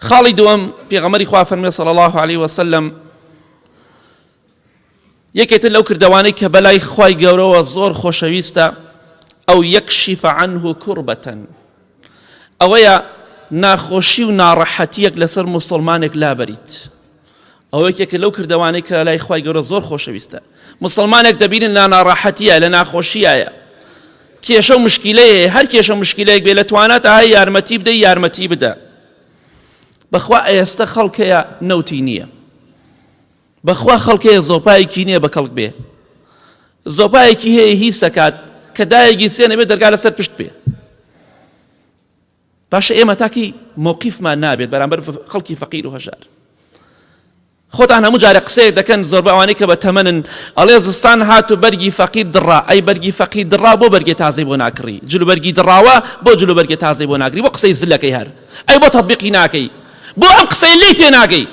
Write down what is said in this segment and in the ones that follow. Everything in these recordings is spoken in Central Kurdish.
خاڵی دووەم پێغەمبەری خوا فەرمێ صلی الله عليه وسلم یەکێتر لەو کردەوانەی کە بەلای خوای گەورەوە زۆر خۆشەویستە ئەو یەکشیف عنه کوڕبەتەن ئەوەیە ناخۆشی و ناڕەحەتیەک لەسەر موسڵمانێک لابەریت. ئەوە یەکێکە لەو کردەوانەی کە لای خوای گەورە زۆر خۆشەویستە. موسڵمانێک دەبینن لە ناڕەحەتیە لە ناخۆشیایە کێشە و مشکیلەیە، هەر کێشە و مشکیلەیەک بێ لە توانات ئاهای یارمەتی بدەی یارمەتی بدە. بەخوا ئێستا خەڵکەیە نەوتی نییە، بەخوا خەڵکەیە زۆپایەکی نییە بە کەڵک بێ، زۆپایەکی هەیە هی سەکات کە دایەکی سێنە بێت دەرگا لەسەر پشت بێ. باشە ئێمە تاکی مووقیفمان نابێت بەرامبەر خەڵکی فەقیر و هەژار. خۆتان هەموو جارە قسەیەک دەکەن زۆر بەوانەی کە بە تەمەنن ئەڵێ زستان هات و بەرگی فەقیر دڕا. ئەی بەرگی فەقیر دڕا بۆ بەرگی تازەی بۆ ناکڕی، جلو بەرگی دڕاوە بۆ جلو بەرگی تازەی بۆ ناگری، بۆ قسەی زلەکەی هەر ئەی بۆ تەطبیقی ناکەی، بۆ ئەم قسەی لێی تێ ناگەی.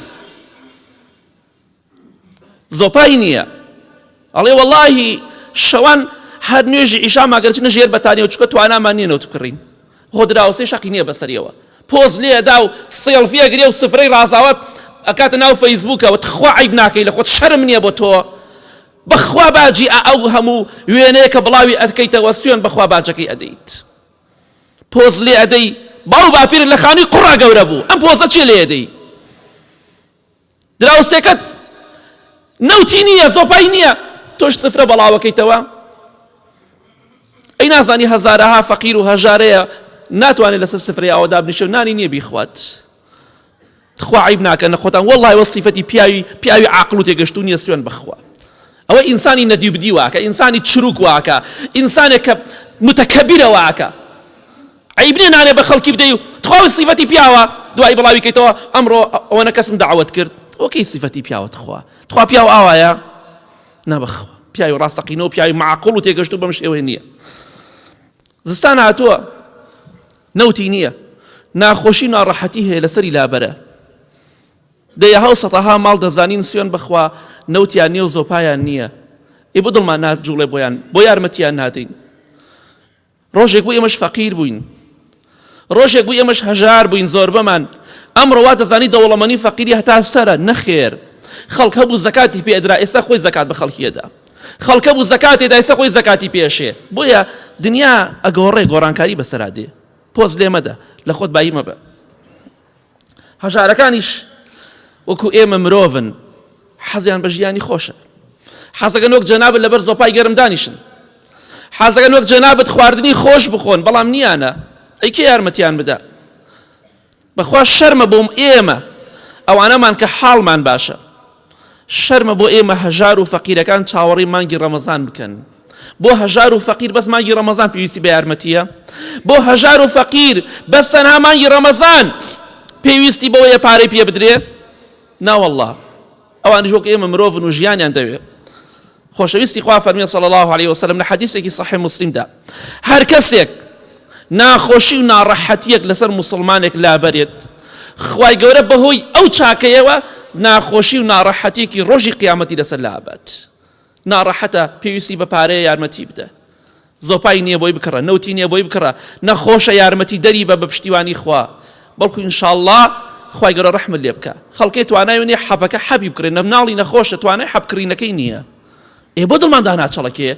زۆپای نییە ئەڵێ وەڵاهی شەوان هەر نوێژی ئیشا ماگەرچنە ژێر بەتانیەوە چکە توانامان نییە نەوت بکڕین. خۆ دراوەسەی شەقی نییە بەسەریەوە، پۆز لێدا و سێڵفیە گرێ و سفرەی ڕازاوە ئەکاتە ناو فەیسبووکەوە تخوا عیب ناکەی لە خۆت شەرم نییە بۆ تۆ. بەخوا باجی ئەو هەموو وێنەیە کە بڵاوی ئەکەیتەوە سوێن بەخوا باجەکەی ئەدەیت. پۆز لێ ئەدەی باو باپیرت لە خانووی قوڕا گەورە بوو، ئەم پۆزە چێ لێ ئەدەی؟ دراوسێکەت نەوتی نییە، زۆپای نییە، تۆش سفرە بەڵاوەکەیتەوە. ئەی نازانی هەزارەها فەقیر و هەژارەیە ناتوانێت لەسەر سفرەی ئەوە دابنیشێ و نانی نییە بیخوات. خوا عیب ناکەن خۆتان، وەڵڵای وە صیفەتی پیاوی عاقڵ و تێگەشتوو نییە سوێن بخوا. ئەوە ئینسانی نەدیوبدی واکە، ئینسانی چروک واکە، ئینسانێک کە متەکەبیرە واکە. عیب نییە نانێ بە خەڵکی بدەی و تخوا صیفەتی پیاوە دوای بڵاوی کەیتەوە ئەمڕۆ ئەوەنە کەسم دعوت کرد. وەکەی صیفەتی پیاوە تخوا پیاو ئاوایە؟ نەبخوا پیاوی ڕاستەقینەوە پیاوی معاقڵ و تێگەشتوو بەم شێوەیە نییە. زستان هاتووە نەوتی نییە، ناخۆشی ناڕەحەتی هەیە لەسەری لابەرە. دەیەها و سەتەها ماڵ دەزانین سوێن بخوا نەوتیان نییە و زۆپایان نییە. ئێ بۆ دڵمان ناتجوڵێ بۆیان بۆ یارمەتیان نادەین. ڕۆژێک بوو ئێمەش فەقیر بووین، ڕۆژێک بوو ئێمەش هەژار بووین زۆر بەمان. ئەمڕۆ وا دەزانی دەوڵەمەندی فەقیری هەتا سەرە نەخێر. خەڵک هەبوو زەکاتی پێدرا ئێستا خۆی زەکات بە خەڵکیەدا، خەڵک هەبوو زەکاتێدا ئێستا خۆی زەکاتی پێشێ. بۆیە دنیا ئەگۆڕێ گۆڕانکاری بەسەرا دێ. پۆز لێ مەدە، لە خۆت بایی مەبە. هەژارەکانیش وەکو ئێمە مرۆڤن، حەزیان بە ژیانی خۆشە، حەزەکەن وەک جەنابەت لەبەر زۆپای گەرم دانیشن، حەزەکەن وەک جەنابەت خواردنی خۆش بخۆن، بەڵام نییانە. ئەی کێ یارمەتیان بدە؟ بەخوا شەرمە بۆم ئێمە ئەوانەمان کە حاڵمان باشە، شەرمە بۆ ئێمە هەژار و فەقیرەکان چاوەڕی مانگی ڕەمەزان بکەن. بۆ هەژار و فەقیر بەس مانگی ڕەمەزان پێویستی بە یارمەتیە؟ بۆ هەژار و فەقیر بەس تەنها مانگی ڕەمەزان پێویستی بەوەیە پارەی پێ بدرێ؟ ناوەڵڵا ئەوانش وەک ئێمە مرۆڤن و ژیانیان دەوێت. خۆشەویستی خوا فەرمێ صلی الله عليه وسلم لە حەدیثێکی صحیح مسلمدا هەر کەسێک ناخۆشی و ناڕەحەتیەک لەسەر موسڵمانێک لابەرێت، خوای گەورە بەهۆی ئەو چاکەیەوە ناخۆشی و ناڕەحەتیەکی ڕۆژی قیامەتی لەسەر لابات. ناڕەحەتە پێویستی بە پارەیە یارمەتی بدە، زۆپای نییە بۆی بکڕە، نەوتی نییە بۆی بکڕە، نەخۆشە یارمەتی دەری بە پشتیوانی خوا. بەڵکو ئینشاءالله خوای گەورە ڕەحمت لێ بکە. خەڵکێ توانای نییە حەبەکە حەبی بکرێن، نەمناڵی نەخۆشە توانای حەبکردنەکەی نییە. ئێ بۆ دڵمان داناچەڵەکێ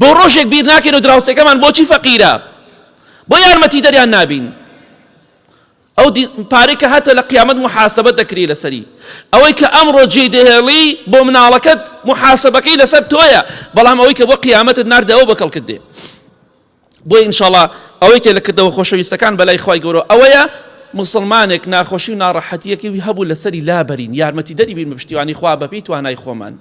بۆ ڕۆژێک بیر ناکەین و دراوسەکەمان بۆچی فەقیرە؟ بۆ یارمەتی دەریان نابین. ئەو پارەی کە هاتە لە قیامەت محاسبە دەکری لەسەری، ئەوەی کە ئەمڕۆ جێی دەهێڵی بۆ مناڵەکەت محاسبەکەی لەسەر تۆیە، بەڵام ئەوەی کە بۆ قیامەتت ناردەوە بە کەڵکت دێ. بۆی ئینشاءڵڵا ئەوەی کە لە کردەوە خۆشەویستەکان بەلای خوای گەورە ئەوەیە مسلمانێک ناخۆشی و ناڕەحەتیەکی هەبوو لەسەری لابەرین، یارمەتی دەری بین بە پشتیوانی خوا بەپێی توانای خۆمان.